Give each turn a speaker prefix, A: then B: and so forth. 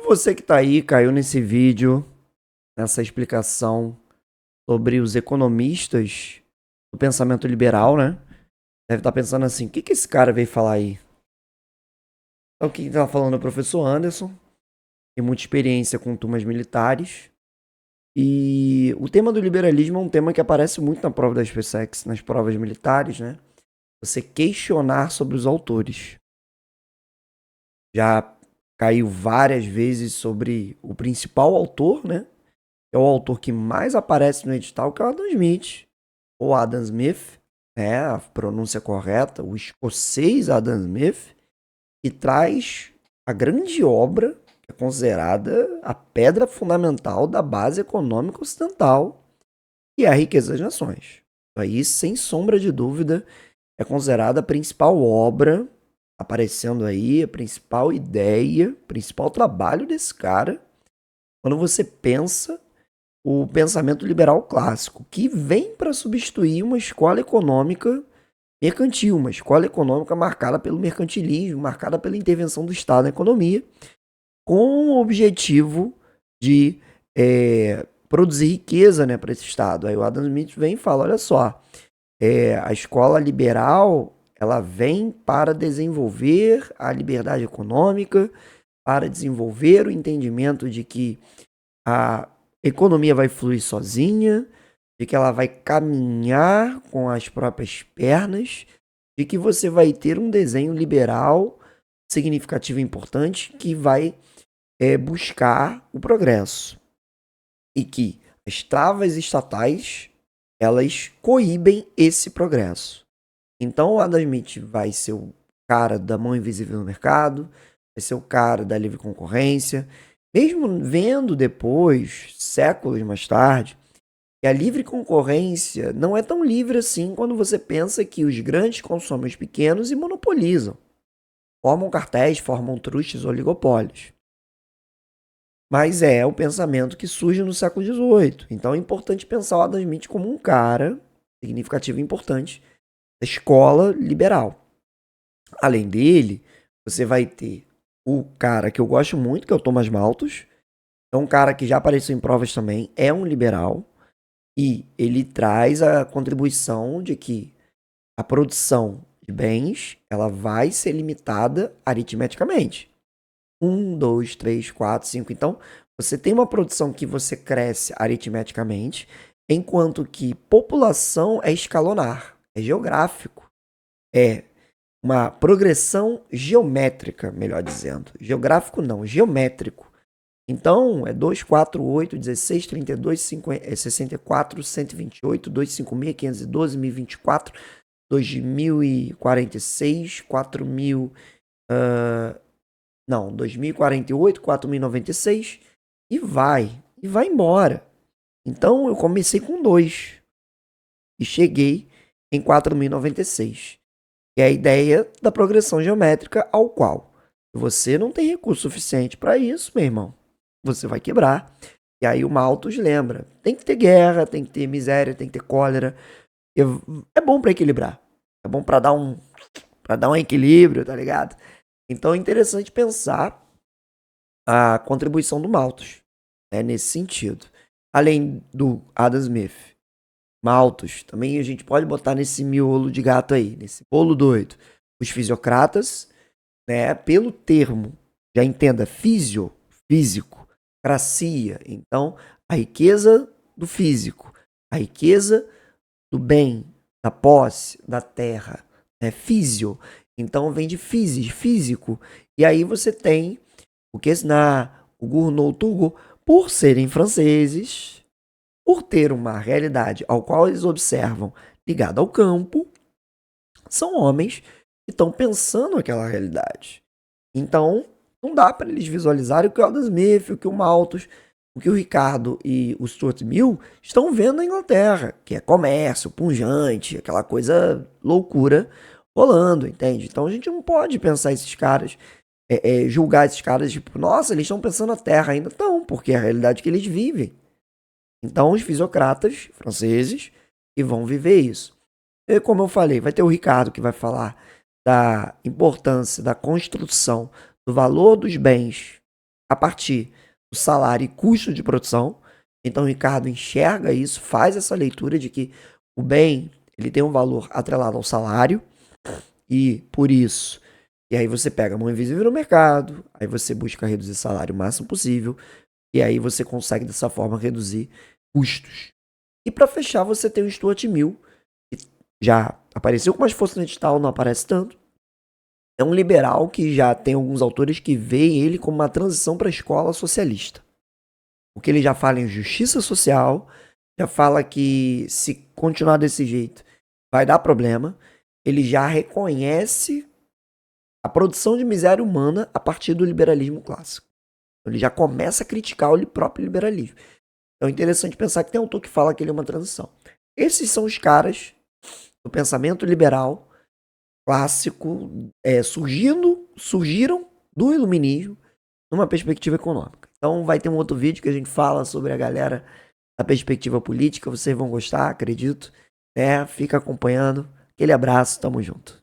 A: Você que tá aí, caiu nesse vídeo, nessa explicação sobre os economistas do pensamento liberal, né? Deve estar pensando assim, o que que esse cara veio falar aí? Então, o que tá falando é o professor Anderson, tem muita experiência com turmas militares. E o tema do liberalismo é um tema que aparece muito na prova da SpaceX, nas provas militares, né? Você questionar sobre os autores. Já caiu várias vezes sobre o principal autor, né? É o autor que mais aparece no edital, que é o Adam Smith. Ou Adam Smith, é a pronúncia correta, o escocês Adam Smith, que traz a grande obra, que é considerada a pedra fundamental da base econômica ocidental, que é a Riqueza das Nações. Aí, sem sombra de dúvida, é considerada a principal obra, aparecendo aí, a principal ideia, o principal trabalho desse cara, quando você pensa o pensamento liberal clássico, que vem para substituir uma escola econômica mercantil, uma escola econômica marcada pelo mercantilismo, marcada pela intervenção do Estado na economia, com o objetivo de produzir riqueza, né, para esse Estado. Aí o Adam Smith vem e fala, olha só, a escola liberal ela vem para desenvolver a liberdade econômica, para desenvolver o entendimento de que a economia vai fluir sozinha, de que ela vai caminhar com as próprias pernas, de que você vai ter um desenho liberal significativo e importante que vai buscar o progresso. E que as travas estatais, elas coíbem esse progresso. Então o Adam Smith vai ser o cara da mão invisível no mercado, vai ser o cara da livre concorrência, mesmo vendo depois, séculos mais tarde, que a livre concorrência não é tão livre assim quando você pensa que os grandes consomem os pequenos e monopolizam. Formam cartéis, formam trustes, oligopólios. Mas é o pensamento que surge no século XVIII. Então é importante pensar o Adam Smith como um cara significativo e importante da escola liberal. Além dele, você vai ter o cara que eu gosto muito, que é o Thomas Malthus. É um cara que já apareceu em provas também, é um liberal. E ele traz a contribuição de que a produção de bens ela vai ser limitada aritmeticamente. 1, 2, 3, 4, 5. Então, você tem uma produção que você cresce aritmeticamente, enquanto que população é escalonar, é geográfico. É uma progressão geométrica, melhor dizendo. Geográfico não, geométrico. Então, é 2, 4, 8, 16, 32, 64, 128, 256, 512, 1024, 2046, 4000, não, 2048, 4096 e vai embora. Então, eu comecei com 2 e cheguei em 4096. Que é a ideia da progressão geométrica ao qual você não tem recurso suficiente para isso, meu irmão. Você vai quebrar. E aí o Malthus lembra, tem que ter guerra, tem que ter miséria, tem que ter cólera. É bom para equilibrar. É bom para dar um equilíbrio, tá ligado? Então é interessante pensar a contribuição do Malthus, né, nesse sentido. Além do Adam Smith, Malthus, também a gente pode botar nesse miolo de gato aí, nesse bolo doido. Os fisiocratas, né, pelo termo, já entenda, físico, cracia. Então, a riqueza do físico, a riqueza do bem, da posse, da terra, né, físio. Então, vem de físico. E aí você tem o Quesnay, o Gournot, o Turgot, por serem franceses, por ter uma realidade ao qual eles observam ligada ao campo, são homens que estão pensando aquela realidade. Então, não dá para eles visualizarem o que o Adam Smith, o que o Malthus, o que o Ricardo e o Stuart Mill estão vendo na Inglaterra, que é comércio, pungente, aquela coisa loucura rolando, entende? Então a gente não pode pensar esses caras, julgar esses caras, tipo, nossa, eles estão pensando na Terra ainda. Não, porque é a realidade que eles vivem. Então, os fisiocratas franceses que vão viver isso. E, como eu falei, vai ter o Ricardo que vai falar da importância da construção do valor dos bens a partir do salário e custo de produção. Então o Ricardo enxerga isso, faz essa leitura de que o bem ele tem um valor atrelado ao salário e por isso, e aí você pega a mão invisível no mercado, aí você busca reduzir salário o máximo possível e aí você consegue dessa forma reduzir custos. E para fechar você tem o Stuart Mill, que já apareceu com mais força no edital, não aparece tanto. É um liberal que já tem alguns autores que veem ele como uma transição para a escola socialista. Porque ele já fala em justiça social, já fala que se continuar desse jeito vai dar problema. Ele já reconhece a produção de miséria humana a partir do liberalismo clássico. Ele já começa a criticar o próprio liberalismo. Então é interessante pensar que tem autor que fala que ele é uma transição. Esses são os caras do pensamento liberal clássico surgiram do iluminismo numa perspectiva econômica. Então vai ter um outro vídeo que a gente fala sobre a galera da perspectiva política, vocês vão gostar, acredito. Fica acompanhando. Aquele abraço, tamo junto.